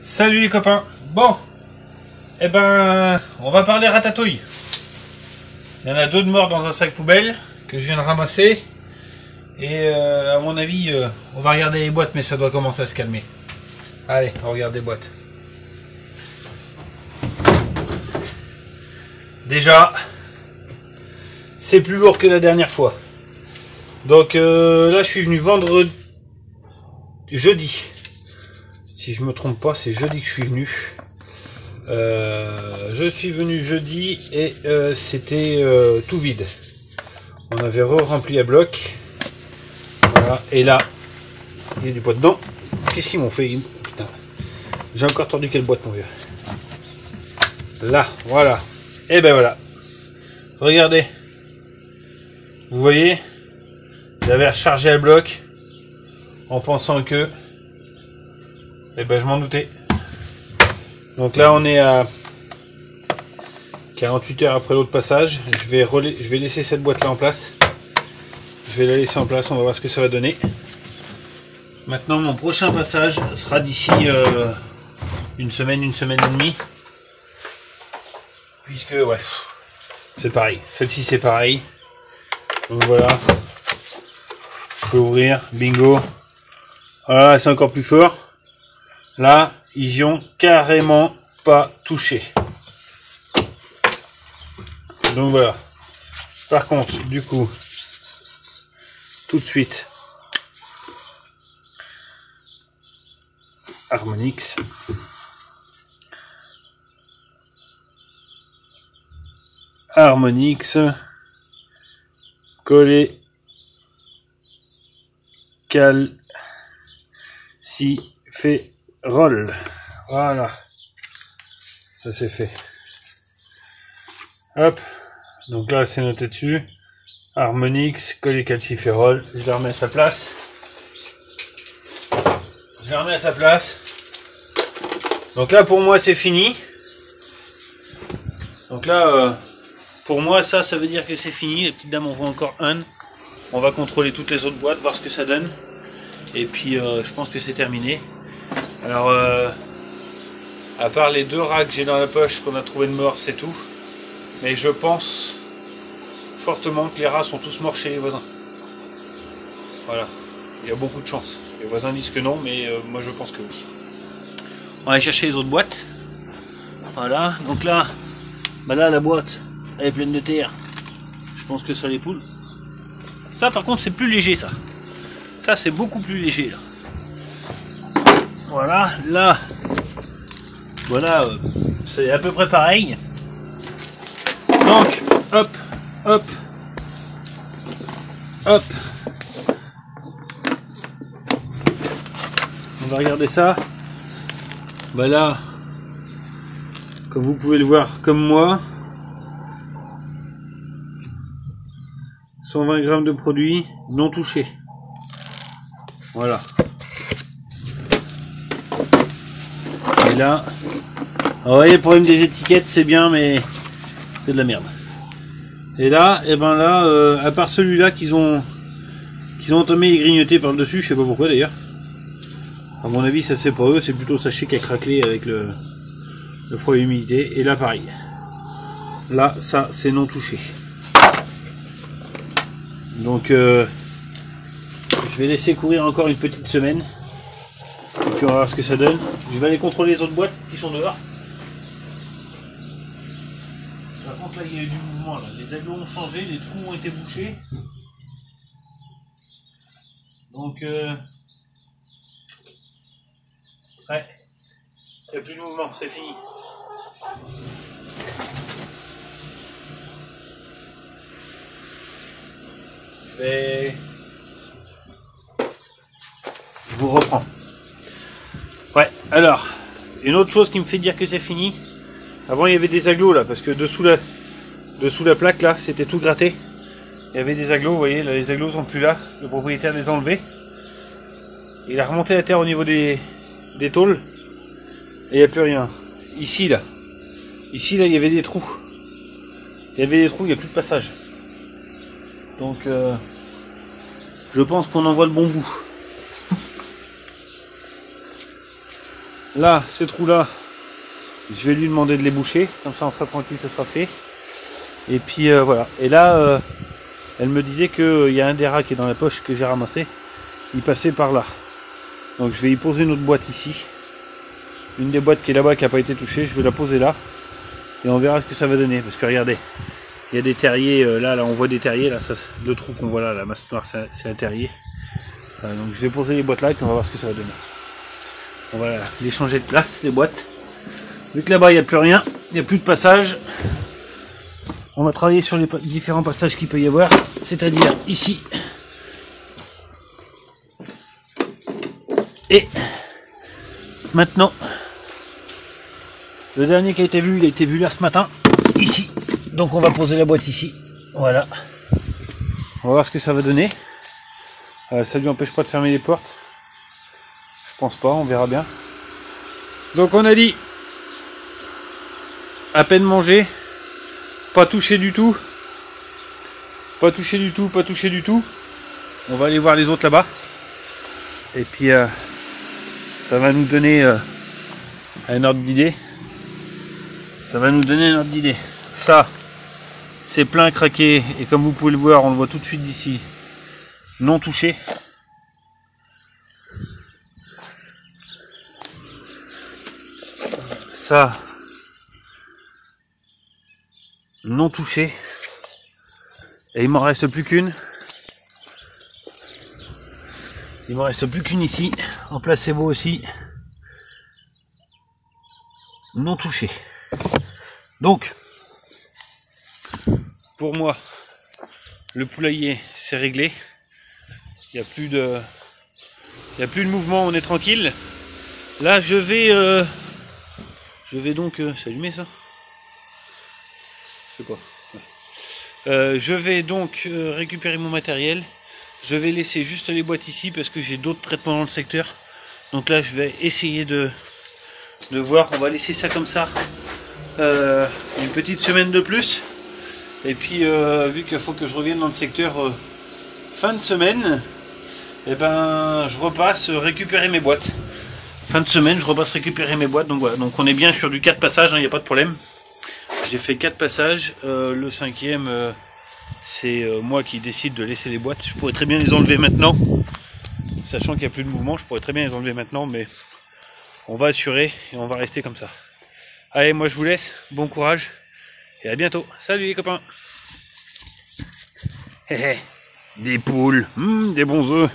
Salut les copains. Bon, eh ben, on va parler ratatouille. Il y en a deux de morts dans un sac poubelle que je viens de ramasser. Et à mon avis, on va regarder les boîtes, mais ça doit commencer à se calmer. Allez, on regarde les boîtes. Déjà, c'est plus lourd que la dernière fois. Donc là, je suis venu vendredi, jeudi. Si je me trompe pas, c'est jeudi que je suis venu. Je suis venu jeudi et c'était tout vide. On avait rempli à bloc. Voilà. Et là, il y a du poids dedans. Qu'est-ce qu'ils m'ont fait? Putain. J'ai encore tordu quelle boîte, mon vieux? Là, voilà. Et ben voilà. Regardez. Vous voyez? J'avais rechargé à bloc en pensant que... Eh ben je m'en doutais. Donc là on est à 48 heures après l'autre passage. Je vais laisser cette boîte là en place. Je vais la laisser en place, on va voir ce que ça va donner. Maintenant mon prochain passage sera d'ici une semaine et demie. Puisque ouais, c'est pareil. Celle-ci c'est pareil. Donc voilà. Je peux ouvrir, bingo. Voilà, c'est encore plus fort. Là, ils y ont carrément pas touché. Donc voilà. Par contre, du coup, tout de suite, Harmonix. Harmonix. Collé. Calciférol. Voilà. Ça c'est fait. Hop. Donc là c'est noté dessus. Harmonix, cholécalciférol. Je le remets à sa place. Donc là pour moi c'est fini. Donc là pour moi ça veut dire que c'est fini. Les petites dames en voient encore un. On va contrôler toutes les autres boîtes, voir ce que ça donne. Et puis je pense que c'est terminé. Alors à part les deux rats que j'ai dans la poche qu'on a trouvé de morts, c'est tout. Mais je pense fortement que les rats sont tous morts chez les voisins. Voilà, il y a beaucoup de chance. Les voisins disent que non, mais moi je pense que oui. On va aller chercher les autres boîtes. Voilà, donc là, bah là la boîte elle est pleine de terre. Je pense que ça les poules. Ça par contre c'est plus léger ça. Ça c'est beaucoup plus léger là. Voilà, là, voilà, c'est à peu près pareil. Donc, hop, hop, hop. On va regarder ça. Bah là, comme vous pouvez le voir comme moi, 120 grammes de produit non touché. Voilà. Et là, vous voyez, le problème des étiquettes, c'est bien, mais c'est de la merde. Et là, et ben là, à part celui-là qu'ils ont entamé et grignoté par le dessus, je sais pas pourquoi d'ailleurs. À mon avis, ça c'est pas eux, c'est plutôt sachet qui a craquelé avec le froid et l'humidité. Et là, pareil. Là, ça, c'est non touché. Donc, je vais laisser courir encore une petite semaine. Et puis on va voir ce que ça donne. Je vais aller contrôler les autres boîtes qui sont dehors. Par contre là il y a eu du mouvement là. Les agglos ont changé, les trous ont été bouchés. Donc ouais. Il n'y a plus de mouvement, c'est fini. Je vous reprends. Ouais, alors, une autre chose qui me fait dire que c'est fini. Avant il y avait des agglos là, parce que dessous la plaque là, c'était tout gratté. Il y avait des agglos, vous voyez, là, les agglos sont plus là. Le propriétaire les a enlevés. Il a remonté la terre au niveau des tôles. Et il n'y a plus rien. Ici là, il y avait des trous. Il n'y a plus de passage. Donc, je pense qu'on en voit le bon bout. Là, ces trous-là, je vais lui demander de les boucher. Comme ça, on sera tranquille, ça sera fait. Et puis voilà. Et là, elle me disait qu'il y a un des rats qui est dans la poche que j'ai ramassé. Il passait par là. Donc je vais y poser une autre boîte ici. Une des boîtes qui est là-bas qui n'a pas été touchée. Je vais la poser là. Et on verra ce que ça va donner. Parce que regardez, il y a des terriers. Là, on voit des terriers. Là, ça, le trou qu'on voit là, la masse noire, c'est un terrier. Donc je vais poser les boîtes là et puis on va voir ce que ça va donner. On va les changer de place, les boîtes. Vu que là-bas, il n'y a plus rien. Il n'y a plus de passage. On va travailler sur les différents passages qu'il peut y avoir. C'est-à-dire ici. Et maintenant, le dernier qui a été vu, il a été vu là ce matin, ici. Donc on va poser la boîte ici. Voilà. On va voir ce que ça va donner. Ça ne lui empêche pas de fermer les portes. Je pense pas, on verra bien. Donc on a dit, à peine mangé, pas touché du tout. Pas touché du tout, pas touché du tout. On va aller voir les autres là-bas. Et puis ça va nous donner un ordre d'idée. Ça va nous donner un ordre d'idée. Ça, c'est plein craqué. Et comme vous pouvez le voir, on le voit tout de suite d'ici. Non touché. Ça, non touché. Et il m'en reste plus qu'une. Il m'en reste plus qu'une ici. En placebo aussi. Non touché. Donc, pour moi, le poulailler c'est réglé. Il n'y a plus de mouvement, on est tranquille. Là, je vais donc s'allumer ça. Je sais pas. Ouais. Je vais donc récupérer mon matériel. Je vais laisser juste les boîtes ici parce que j'ai d'autres traitements dans le secteur. Donc là, je vais essayer de voir. On va laisser ça comme ça une petite semaine de plus. Et puis, vu qu'il faut que je revienne dans le secteur fin de semaine, et ben, je repasse récupérer mes boîtes. Fin de semaine, je repasse récupérer mes boîtes. Donc voilà. Donc on est bien sur du 4 passages, il n'y a pas de problème. J'ai fait 4 passages. Le 5e... c'est moi qui décide de laisser les boîtes. Je pourrais très bien les enlever maintenant. Sachant qu'il n'y a plus de mouvement, je pourrais très bien les enlever maintenant. Mais on va assurer et on va rester comme ça. Allez, moi je vous laisse. Bon courage. Et à bientôt. Salut les copains. Des poules. Des bons œufs.